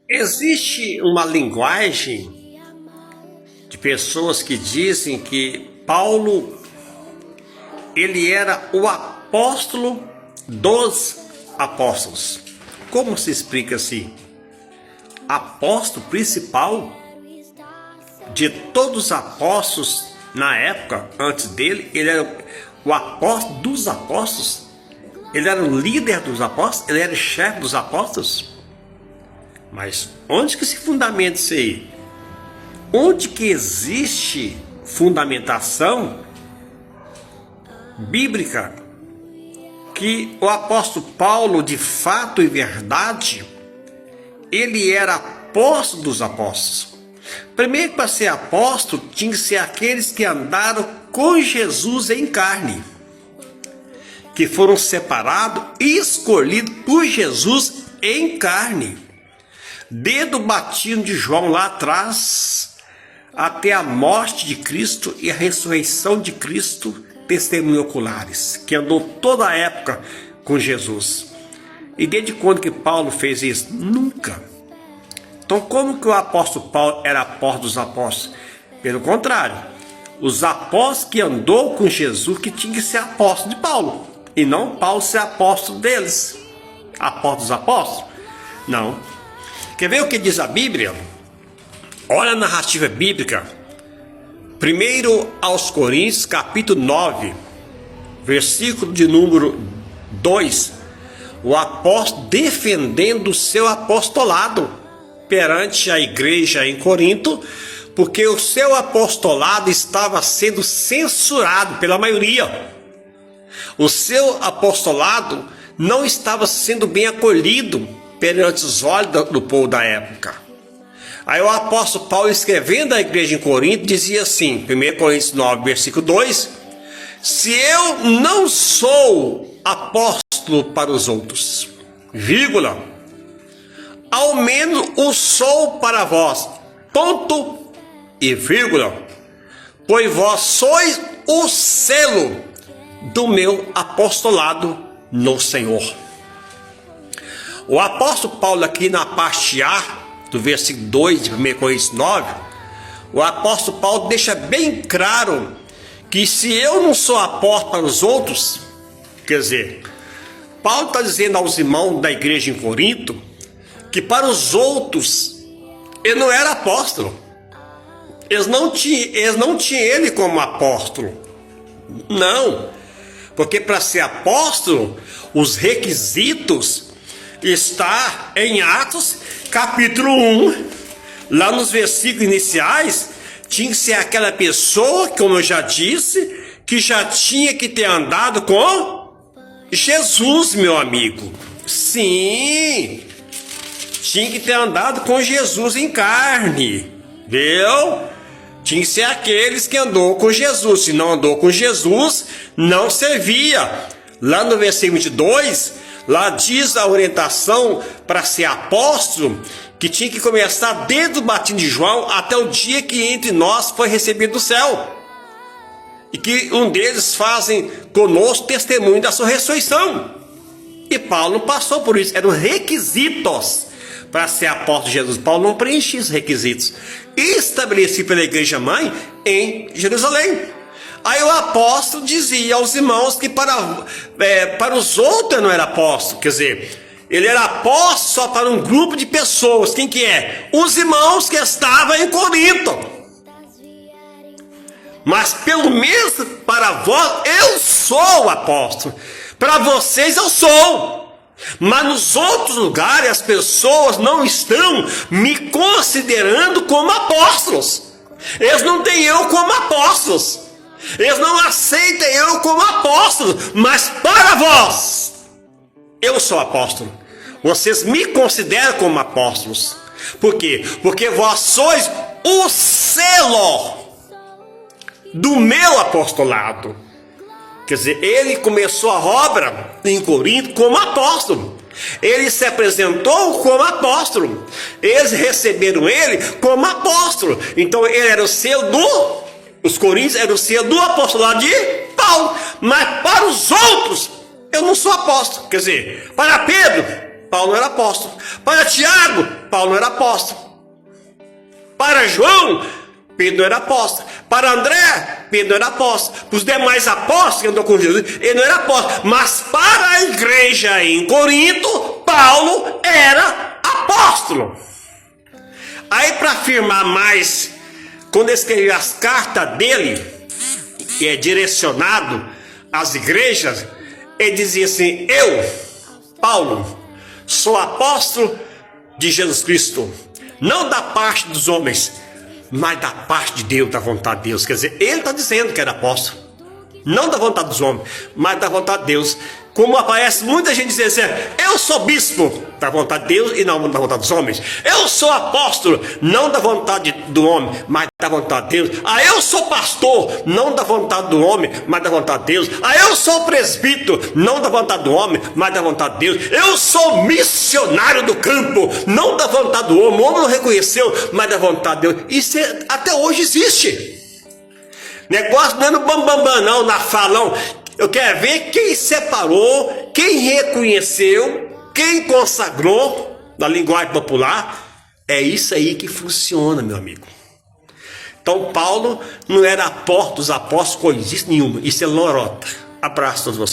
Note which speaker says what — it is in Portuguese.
Speaker 1: Existe uma linguagem de pessoas que dizem que Paulo ele era o apóstolo dos apóstolos. Como se explica assim? Apóstolo principal de todos os apóstolos na época, antes dele, ele era o apóstolo dos apóstolos, ele era o líder dos apóstolos, ele era o chefe dos apóstolos. Mas onde que se fundamenta isso aí? Onde que existe fundamentação bíblica que o apóstolo Paulo, de fato e verdade, ele era apóstolo dos apóstolos? Primeiro, para ser apóstolo, tinha que ser aqueles que andaram com Jesus em carne, que foram separados e escolhidos por Jesus em carne, desde o batismo de João lá atrás, até a morte de Cristo e a ressurreição de Cristo, testemunho oculares, que andou toda a época com Jesus. E desde quando que Paulo fez isso? Nunca. Então, como que o apóstolo Paulo era apóstolo dos apóstolos? Pelo contrário, os apóstolos que andou com Jesus que tinham que ser apóstolo de Paulo, e não Paulo ser apóstolo deles. Apóstolo dos apóstolos? Não. Quer ver o que diz a Bíblia? Olha a narrativa bíblica. 1 aos Coríntios, capítulo 9, versículo de número 2. O apóstolo defendendo o seu apostolado perante a igreja em Corinto, porque o seu apostolado estava sendo censurado pela maioria. O seu apostolado não estava sendo bem acolhido perante os olhos do povo da época. Aí o apóstolo Paulo, escrevendo à igreja em Corinto, dizia assim, 1 Coríntios 9, versículo 2: se eu não sou apóstolo para os outros, vírgula, ao menos o sou para vós, ponto e vírgula, pois vós sois o selo do meu apostolado no Senhor. O apóstolo Paulo, aqui na parte A do versículo 2 de 1 Coríntios 9, o apóstolo Paulo deixa bem claro que se eu não sou apóstolo para os outros, quer dizer, Paulo está dizendo aos irmãos da igreja em Corinto que para os outros ele não era apóstolo. Eles não tinham ele como apóstolo. Não, porque para ser apóstolo, os requisitos está em Atos capítulo 1, lá nos versículos iniciais, tinha que ser aquela pessoa, como eu já disse, que já tinha que ter andado com Jesus, meu amigo. Sim, tinha que ter andado com Jesus em carne, viu? Tinha que ser aqueles que andou com Jesus. Se não andou com Jesus, não servia. Lá no versículo 22, lá diz a orientação para ser apóstolo, que tinha que começar desde o batismo de João até o dia que entre nós foi recebido do céu. E que um deles fazem conosco testemunho da sua ressurreição. E Paulo não passou por isso, eram requisitos para ser apóstolo de Jesus. Paulo não preenchia esses requisitos, estabelecido pela igreja mãe em Jerusalém. Aí o apóstolo dizia aos irmãos que para os outros não era apóstolo, quer dizer, ele era apóstolo só para um grupo de pessoas. Quem que é? Os irmãos que estavam em Corinto. Mas pelo menos para vós eu sou apóstolo, para vocês eu sou. Mas nos outros lugares as pessoas não estão me considerando como apóstolos. Eles não têm eu como apóstolos. Eles não aceitam eu como apóstolo, mas para vós, eu sou apóstolo. Vocês me consideram como apóstolos. Por quê? Porque vós sois o selo do meu apostolado. Quer dizer, ele começou a obra em Corinto como apóstolo. Ele se apresentou como apóstolo. Eles receberam ele como apóstolo. Então ele era o selo do... Os coríntios eram o selo do apostolado de Paulo. Mas para os outros, eu não sou apóstolo. Quer dizer, para Pedro, Paulo era apóstolo. Para Tiago, Paulo era apóstolo. Para João, Pedro era apóstolo. Para André, Pedro era apóstolo. Para os demais apóstolos que andou com Jesus, ele não era apóstolo. Mas para a igreja em Corinto, Paulo era apóstolo. Aí, para afirmar mais, quando ele escreveu as cartas dele, que é direcionado às igrejas, ele dizia assim: eu, Paulo, sou apóstolo de Jesus Cristo, não da parte dos homens, mas da parte de Deus, da vontade de Deus. Quer dizer, ele está dizendo que era apóstolo, não da vontade dos homens, mas da vontade de Deus. Como aparece muita gente dizendo assim: eu sou bispo, da vontade de Deus e não da vontade dos homens. Eu sou apóstolo, não da vontade do homem, mas da vontade de Deus. Ah, eu sou pastor, não da vontade do homem, mas da vontade de Deus. Ah, eu sou presbítero, não da vontade do homem, mas da vontade de Deus. Eu sou missionário do campo, não da vontade do homem. O homem não reconheceu, mas da vontade de Deus. Isso até hoje existe. Negócio não é no bambambam, não, na falão. Eu quero ver quem separou, quem reconheceu, quem consagrou, na linguagem popular. É isso aí que funciona, meu amigo. Então Paulo não era apóstolo dos apóstolos, coisa nenhuma. Isso é lorota. Abraço a todos vocês.